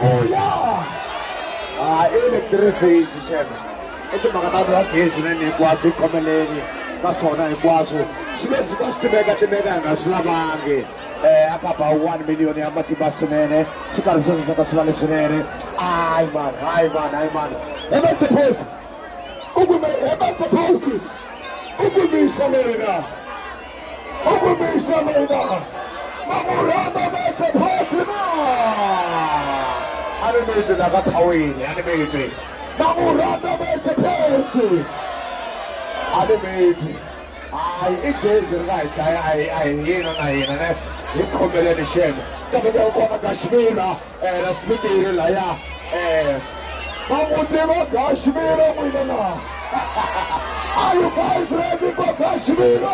Hallelujah! Electricity shebe. Eti makatatu ya gezi nani hinkwaswo hi khomeleni ka swona hinkwaswo swi le fika swi timeka nga swi lavangi a ka ba 1 million ya matimba swinene swi karhi swi saseka swi va leswinene hayi man Master Post Master Post ukumisa mina mamurata Master Post na animated akathawini animated mamurata Master Post animated hayi igezi ri nga hi dlaya a hi hina na hina ne hi khomeleni sheme kambe ka kona Kashmira na spikiri laya mamutiva Kashmira n'wina na are you guys ready for Kashmira?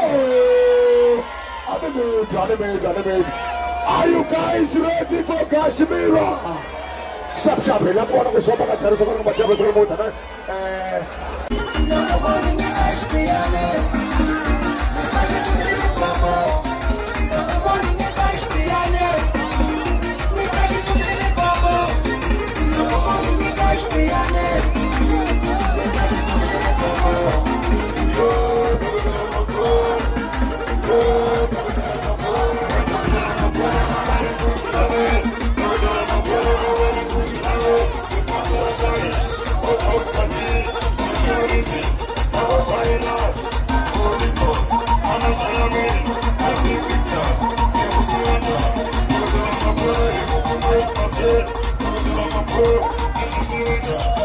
Animated. Are you guys ready for Kashmira? Shap, hi la kona ku sopa ka chariso ka matyaba swi ri mo thana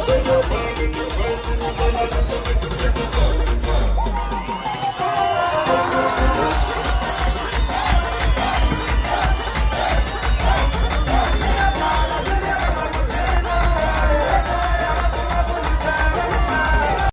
There's your body, your